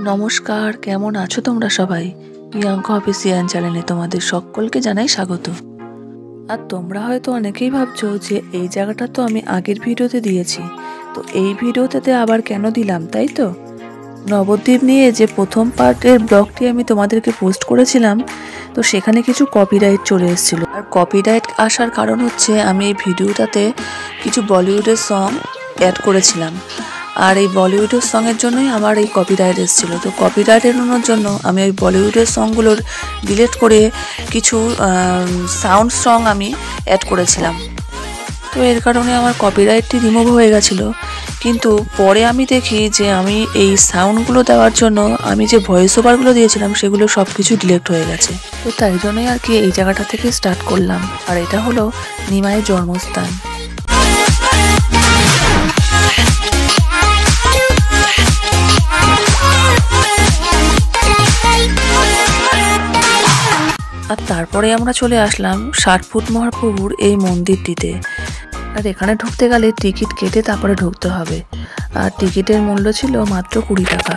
নমস্কার, কেমন আছো তোমরা সবাই? প্রিয়াঙ্কা অফিসিয়াল চ্যানেলে তোমাদের সকলকে জানাই স্বাগত। আর তোমরা হয়তো অনেকেই ভাবছো যে এই জায়গাটা তো আমি আগের ভিডিওতে দিয়েছি, তো এই ভিডিওতে আবার কেন দিলাম, তাই তো? নবদ্বীপ নিয়ে যে প্রথম পার্টের ব্লগটি আমি তোমাদেরকে পোস্ট করেছিলাম, তো সেখানে কিছু কপিরাইট চলে এসেছিলো। আর কপিরাইট আসার কারণ হচ্ছে আমি এই ভিডিওটাতে কিছু বলিউডের সং অ্যাড করেছিলাম, আর এই বলিউডের সঙের জন্যই আমার এই কপিরাইট এসেছিলো। তো কপিরাইট এড়ানোর জন্য আমি ওই বলিউডের সংগুলোর ডিলিট করে কিছু সাউন্ড সং আমি অ্যাড করেছিলাম। তো এর কারণে আমার কপিরাইটটি রিমুভ হয়ে গেছিলো, কিন্তু পরে আমি দেখি যে আমি এই সাউন্ডগুলো দেওয়ার জন্য আমি যে ভয়েস ওভারগুলো দিয়েছিলাম সেগুলো সব কিছু ডিলিট হয়ে গেছে। তো তাই জন্যই আর কি এই জায়গাটা থেকে স্টার্ট করলাম। আর এটা হলো নিমাইয়ের জন্মস্থান। আর তারপরে আমরা চলে আসলাম 60 ফুট মহাপ্রভুর এই মন্দিরটিতে। আর এখানে ঢুকতে গেলে টিকিট কেটে তারপরে ঢুকতে হবে, আর টিকিটের মূল্য ছিল মাত্র 20 টাকা।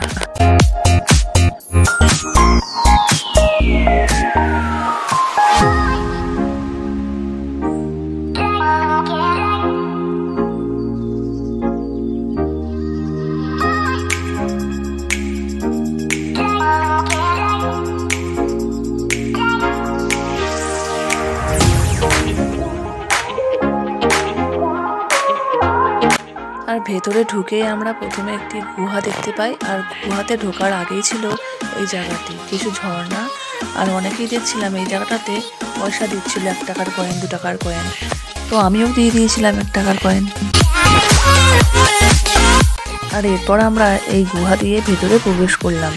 আর ভেতরে ঢুকে আমরা প্রথমে একটি গুহা দেখতে পাই, আর গুহাতে ঢোকার আগেই ছিল এই জায়গাটি কিছু ঝর্ণা। আর অনেকেই দেখছিলাম এই জায়গাটাতে পয়সা দিচ্ছিল, 1 টাকার কয়েন, 2 টাকার কয়েন। তো আমিও দিয়ে দিয়েছিলাম 1 টাকার কয়েন। আর এরপর আমরা এই গুহা দিয়ে ভেতরে প্রবেশ করলাম।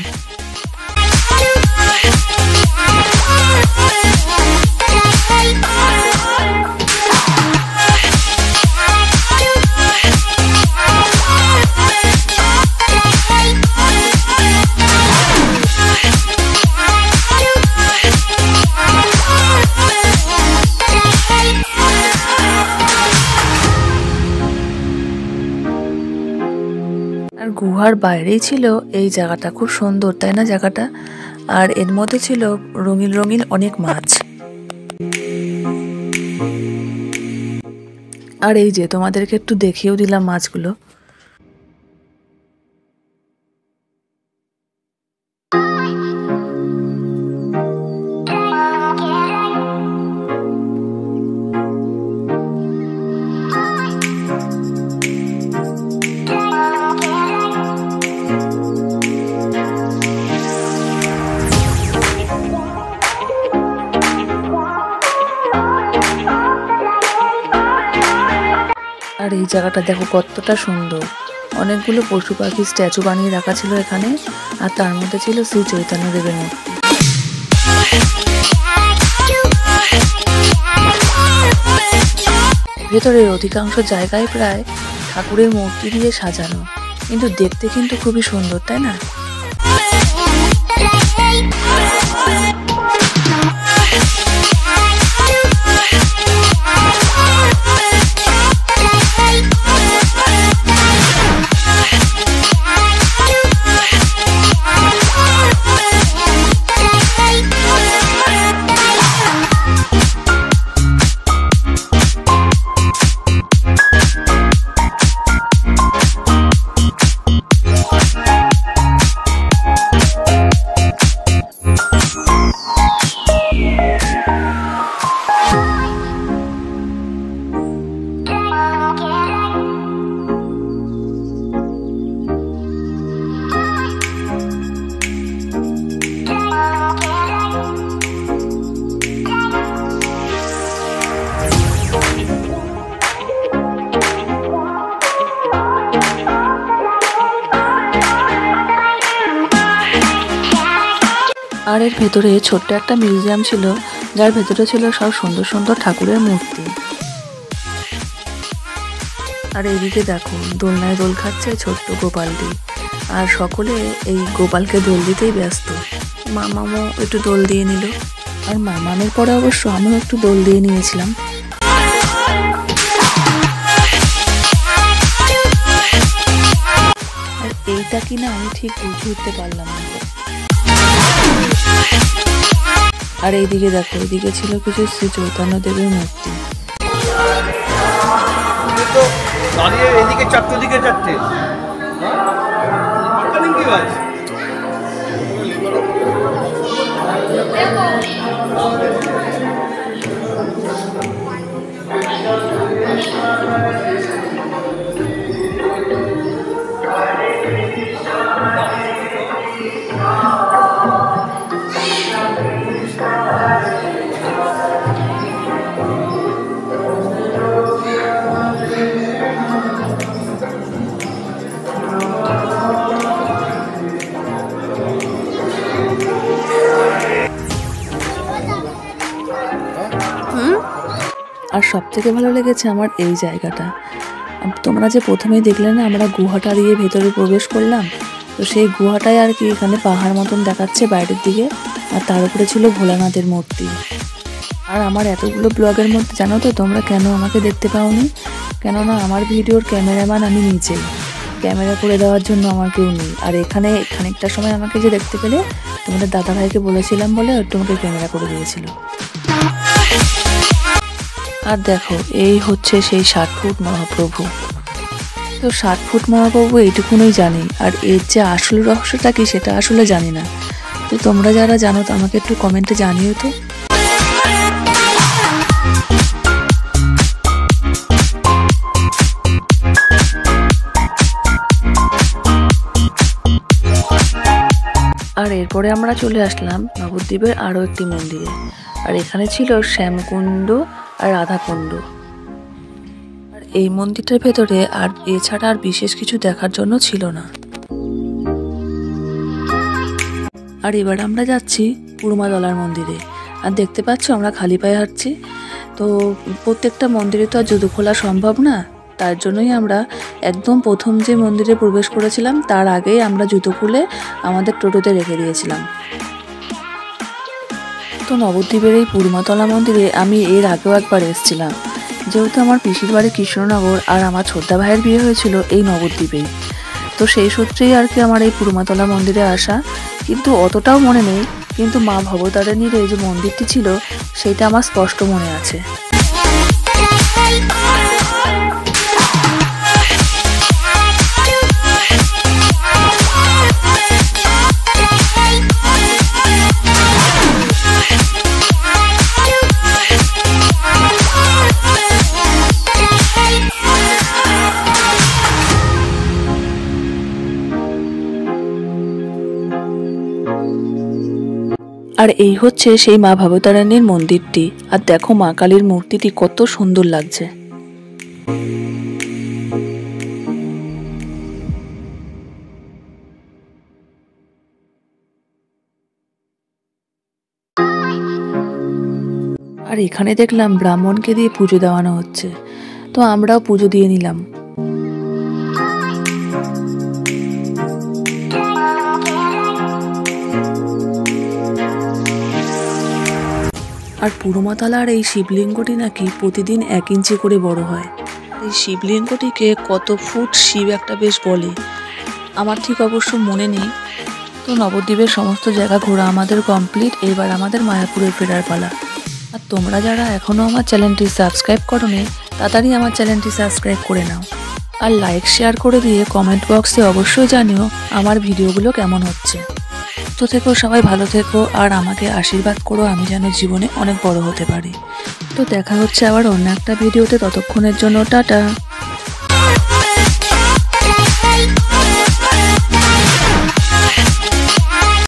আর গুহার বাইরেই ছিল এই জায়গাটা, খুব সুন্দর তাই না জায়গাটা? আর এর মধ্যে ছিল রঙিন রঙিন অনেক মাছ। আর এই যে তোমাদেরকে একটু দেখিয়েও দিলাম মাছগুলো। আর এই জায়গাটা দেখো কতটা সুন্দর, অনেকগুলো পশু পাখির স্ট্যাচু বানিয়ে রাখা ছিল এখানে, আর তার মধ্যে ছিল শ্রী চৈতন্য দেবের মূর্তি। ভেতরের অধিকাংশ জায়গায় প্রায় ঠাকুরের মূর্তি দিয়ে সাজানো, কিন্তু দেখতে কিন্তু খুবই সুন্দর, তাই না? আর এর ভেতরে ছোট্ট একটা মিউজিয়াম ছিল, যার ভেতরে ছিল সব সুন্দর সুন্দর ঠাকুরের মূর্তি। আর এইদিকে দেখো দোলনায় দোল খাচ্ছে ছোট্ট গোপালটি, আর সকলে এই গোপালকে দোল দিতেই ব্যস্ত। মামামও একটু দোল দিয়ে নিল, আর মামামের পরে অবশ্য আমিও একটু দোল দিয়ে নিয়েছিলাম। এইটা কি না আমি ঠিক বুঝে উঠতে পারলাম না। আর এইদিকে দেখো, এইদিকে ছিল কিছু শ্রী চৈতন্যদেবের মূর্তি। আর সব থেকে ভালো লেগেছে আমার এই জায়গাটা। তোমরা যে প্রথমেই দেখলে না আমরা গুহাটা দিয়ে ভেতরে প্রবেশ করলাম, তো সেই গুহাটাই আর কি এখানে পাহাড় মতন দেখাচ্ছে বাইরের দিকে, আর তার উপরে ছিল ভোলানাথের মূর্তি। আর আমার এতগুলো ব্লগের মধ্যে জানো তো তোমরা কেন আমাকে দেখতে পাওনি? কেননা আমার ভিডিওর ক্যামেরাম্যান আমি নিজেই, ক্যামেরা করে দেওয়ার জন্য আমার কেউ নেই। আর এখানে খানিকটা সময় আমাকে যে দেখতে পেলে তোমাদের দাদাভাইকে বলেছিলাম বলে তোমাকে ক্যামেরা করে দিয়েছিল। আর দেখো এই হচ্ছে সেই 60 ফুট মহাপ্রভু। তো 60 ফুট মহাপ্রভু এইটুকুনই জানি, আর এর যে আসল রহস্যটা কি সেটা আসলে জানি না। তো তোমরা যারা জানো তো আমাকে একটু কমেন্টে জানিও তো। আর এরপরে আমরা চলে আসলাম নবদ্বীপের আরও একটি মন্দিরে। আর এখানে ছিল শ্যামকুণ্ড আর রাধাকুণ্ড। আর এই মন্দিরটার ভেতরে আর এছাড়া আর বিশেষ কিছু দেখার জন্য ছিল না। আর এবার আমরা যাচ্ছি পুরমাতলার মন্দিরে। আর দেখতে পাচ্ছ আমরা খালি পায়ে হাঁটছি। তো প্রত্যেকটা মন্দিরে তো আর জুতো খোলা সম্ভব না, তার জন্যই আমরা একদম প্রথম যে মন্দিরে প্রবেশ করেছিলাম তার আগেই আমরা জুতো খুলে আমাদের টোটোতে রেখে দিয়েছিলাম। তো নবদ্বীপের এই পুরমাতলা মন্দিরে আমি এর আগেও একবার এসেছিলাম, যেহেতু আমার পিসির বাড়ি কৃষ্ণনগর আর আমার ছোটদা ভাইয়ের বিয়ে হয়েছিল এই নবদ্বীপেই। তো সেই সূত্রেই আর কি আমার এই পুরমাতলা মন্দিরে আসা, কিন্তু অতটাও মনে নেই। কিন্তু মা ভবতারিণীর এই যে মন্দিরটি ছিল সেটা আমার স্পষ্ট মনে আছে। আর এই হচ্ছে সেই মা ভবতারিণীর মন্দিরটি। আর দেখো মা কালীর মূর্তিটি কত সুন্দর লাগছে। আর এখানে দেখলাম ব্রাহ্মণকে দিয়ে পুজো দেওয়ানো হচ্ছে, তো আমরাও পুজো দিয়ে নিলাম। আর পুরমাতলার এই শিবলিঙ্গটি নাকি প্রতিদিন 1 ইঞ্চি করে বড় হয়। এই শিবলিঙ্গটিকে কত ফুট শিব একটা বেশ বলে, আমার ঠিক অবশ্য মনে নেই। তো নবদ্বীপের সমস্ত জায়গা ঘোরা আমাদের কমপ্লিট, এবার আমাদের মায়াপুরে ফেরার পালা। আর তোমরা যারা এখনও আমার চ্যানেলটি সাবস্ক্রাইব করোনি তাড়াতাড়ি আমার চ্যানেলটি সাবস্ক্রাইব করে নাও, আর লাইক শেয়ার করে দিয়ে কমেন্ট বক্সে অবশ্যই জানিও আমার ভিডিওগুলো কেমন হচ্ছে। তো থেকো, সবাই ভালো থেকো আর আমাকে আশীর্বাদ করো আমি যেন জীবনে অনেক বড় হতে পারি। তো দেখা হচ্ছে আবার অন্য একটা ভিডিওতে, ততক্ষণের জন্য টাটা।